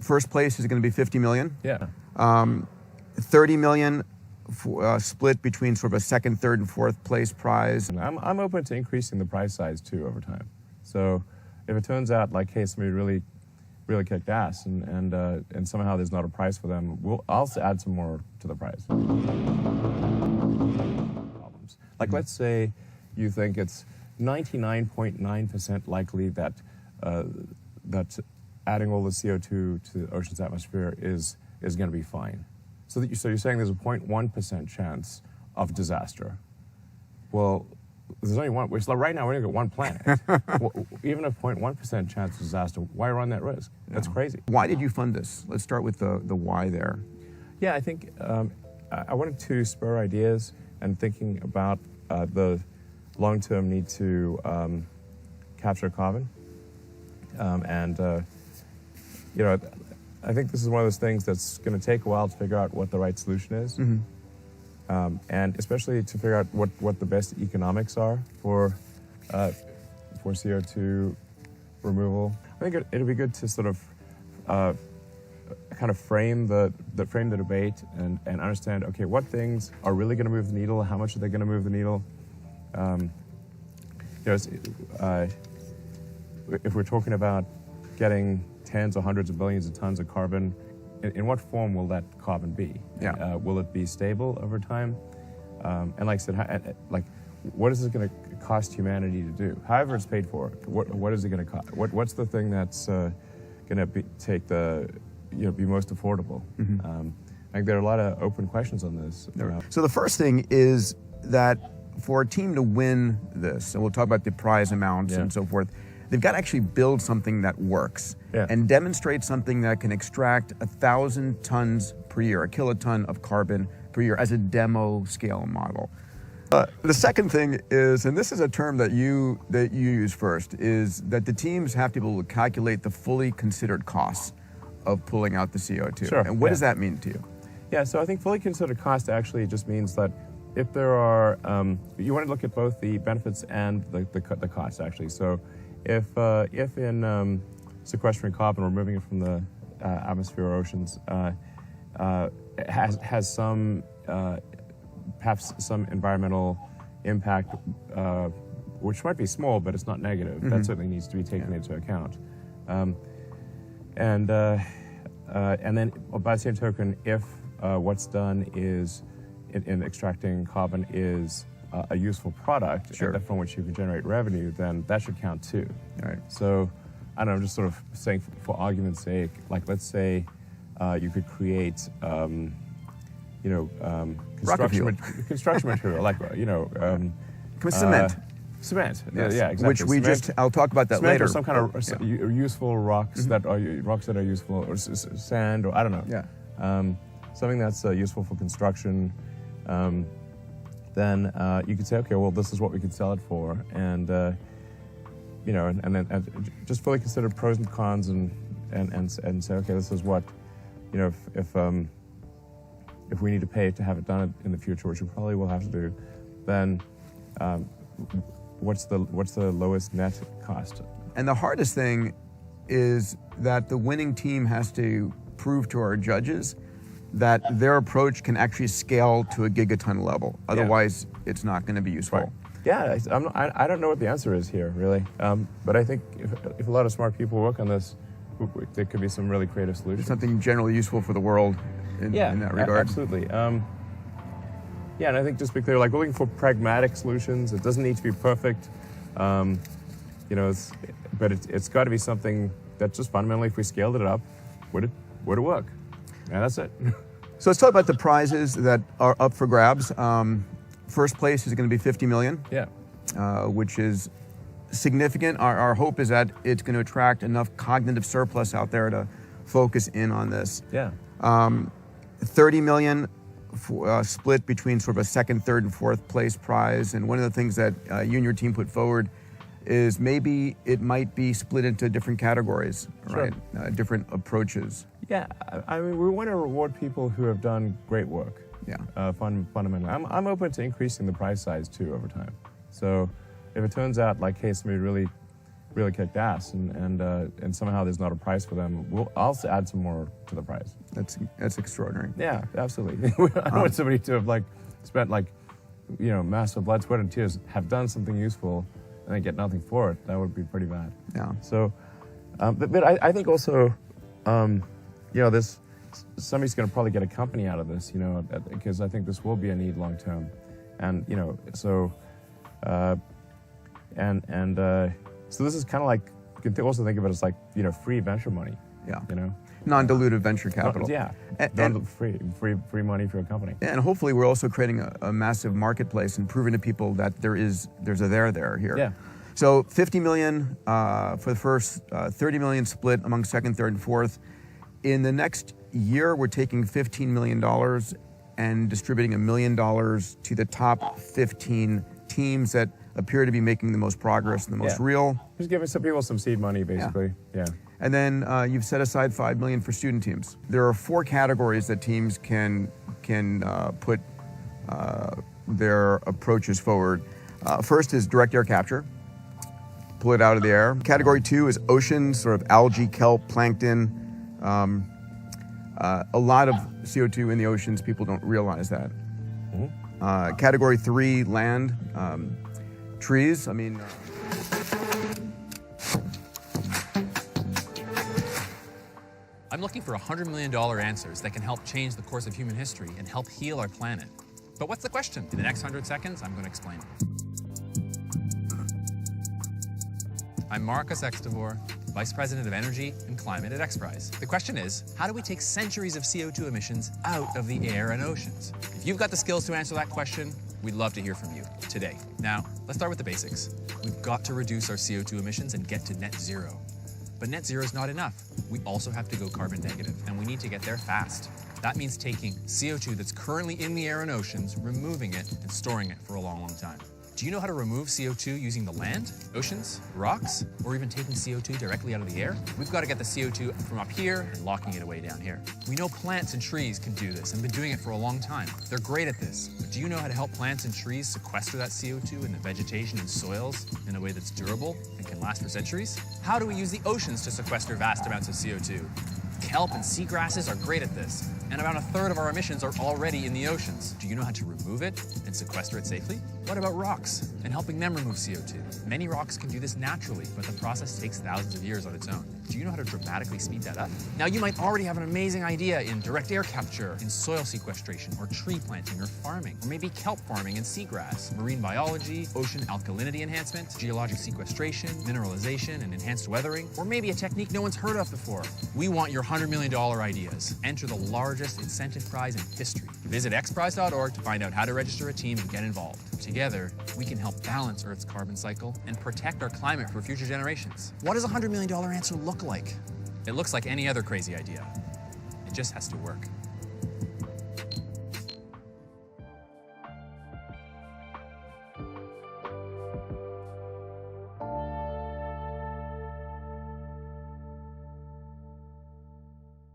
first place is going to be 50 million. Yeah. 30 million split between sort of a second, third, and fourth place prize. And I'm open to increasing the prize size too over time. So if it turns out like, hey, somebody really kicked ass and somehow there's not a prize for them, I'll add some more to the prize. Like let's say you think it's 99.9% likely that that adding all the CO2 to the ocean's atmosphere is going to be fine. So you're saying there's a 0.1% chance of disaster. Well, there's only one. So right now we're going to get one planet. Well, even a 0.1% chance of disaster, why run that risk? That's crazy. Why did you fund this? Let's start with the why there. Yeah, I think I wanted to spur ideas and thinking about the long-term need to capture carbon. You know, I think this is one of those things that's going to take a while to figure out what the right solution is. Mm-hmm. And especially to figure out what the best economics are for CO2 removal. I think it'd be good to sort of kind of frame the debate and understand, okay, what things are really going to move the needle, how much are they going to move the needle. You know, if we're talking about getting tens or hundreds of billions of tons of carbon, in what form will that carbon be? Yeah. Will it be stable over time? And like I said, what is it going to cost humanity to do? However it's paid for, what is it going to cost? What's the thing that's going to be most affordable? Mm-hmm. I think there are a lot of open questions on this. So the first thing is that for a team to win this, and we'll talk about the prize amounts and so forth, they've got to actually build something that works and demonstrate something that can extract 1,000 tons per year, a kiloton of carbon per year as a demo scale model. The second thing is, and this is a term that you use first, is that the teams have to be able to calculate the fully considered costs of pulling out the CO2. Sure. And what does that mean to you? Yeah, so I think fully considered cost actually just means that if there are, you want to look at both the benefits and the costs actually. So if in sequestering carbon, removing it from the atmosphere or oceans, has some perhaps some environmental impact, which might be small, but it's not negative. Mm-hmm. That certainly needs to be taken into account. And then by the same token, if what's done is in extracting carbon is a useful product from which you can generate revenue, then that should count too. All right. So I don't know, I'm just sort of saying for argument's sake, like let's say you could create, construction material, like, cement. Cement, yes. Yeah, exactly. Which I'll talk about that cement later. Or some kind of useful rocks that are useful, or sand, or I don't know. Yeah. Something that's useful for construction. Then you could say, okay, well, this is what we could sell it for, and then just fully consider pros and cons, and say, okay, this is what, if we need to pay to have it done in the future, which we probably will have to do, then what's the lowest net cost? And the hardest thing is that the winning team has to prove to our judges that their approach can actually scale to a gigaton level. Otherwise, it's not going to be useful. Right. Yeah, I don't know what the answer is here, really. But I think if a lot of smart people work on this, there could be some really creative solutions. Something generally useful for the world in that regard. Absolutely. Yeah, and I think just to be clear, like we're looking for pragmatic solutions. It doesn't need to be perfect, but it's got to be something that just fundamentally, if we scaled it up, would it work? And that's it. So let's talk about the prizes that are up for grabs. First place is going to be 50 million. Yeah. Which is significant. Our hope is that it's going to attract enough cognitive surplus out there to focus in on this. Yeah. 30 million split between sort of a second, third, and fourth place prize. And one of the things that you and your team put forward is maybe it might be split into different categories, right? Different approaches. Yeah, I mean, we want to reward people who have done great work. Yeah. Fundamentally, I'm open to increasing the prize size too over time. So if it turns out like, hey, somebody really kicked ass, and somehow there's not a prize for them, I'll add some more to the prize. That's extraordinary. Yeah, absolutely. I don't want somebody to have spent massive blood, sweat, and tears, have done something useful, and then get nothing for it. That would be pretty bad. Yeah. So, but I think also, this somebody's going to probably get a company out of this, because I think this will be a need long term, and so so this is kind of like, you can also think of it as free venture money. Yeah. Non-dilutive venture capital. Yeah. And free money for a company. And hopefully we're also creating a massive marketplace and proving to people that there's a there here. Yeah. So 50 million for the first, 30 million split among second, third, and fourth. In the next year, we're taking $15 million and distributing $1 million to the top 15 teams that appear to be making the most progress and the most real. Just giving some people some seed money, basically. Yeah. And then you've set aside $5 million for student teams. There are 4 categories that teams can put their approaches forward. First is direct air capture, pull it out of the air. Category 2 is oceans, sort of algae, kelp, plankton. A lot of CO2 in the oceans, people don't realize that. Mm-hmm. Category 3, land, trees. I'm looking for $100 million answers that can help change the course of human history and help heal our planet. But what's the question? In the next 100 seconds, I'm going to explain. I'm Marcus Extavor, Vice President of Energy and Climate at XPRIZE. The question is, how do we take centuries of CO2 emissions out of the air and oceans? If you've got the skills to answer that question, we'd love to hear from you today. Now, let's start with the basics. We've got to reduce our CO2 emissions and get to net zero. But net zero is not enough. We also have to go carbon negative, and we need to get there fast. That means taking CO2 that's currently in the air and oceans, removing it, and storing it for a long, long time. Do you know how to remove CO2 using the land, oceans, rocks, or even taking CO2 directly out of the air? We've got to get the CO2 from up here and locking it away down here. We know plants and trees can do this and been doing it for a long time. They're great at this. But do you know how to help plants and trees sequester that CO2 in the vegetation and soils in a way that's durable and can last for centuries? How do we use the oceans to sequester vast amounts of CO2? Kelp and seagrasses are great at this, and about 1/3 of our emissions are already in the oceans. Do you know how to remove it and sequester it safely? What about rocks and helping them remove CO2? Many rocks can do this naturally, but the process takes thousands of years on its own. Do you know how to dramatically speed that up? Now, you might already have an amazing idea in direct air capture, in soil sequestration, or tree planting or farming, or maybe kelp farming and seagrass, marine biology, ocean alkalinity enhancement, geologic sequestration, mineralization, and enhanced weathering, or maybe a technique no one's heard of before. We want your $100 million ideas. Enter the largest incentive prize in history. Visit xprize.org to find out how to register a team and get involved. Together, we can help balance Earth's carbon cycle and protect our climate for future generations. What does a $100 million answer look like? It looks like any other crazy idea. It just has to work.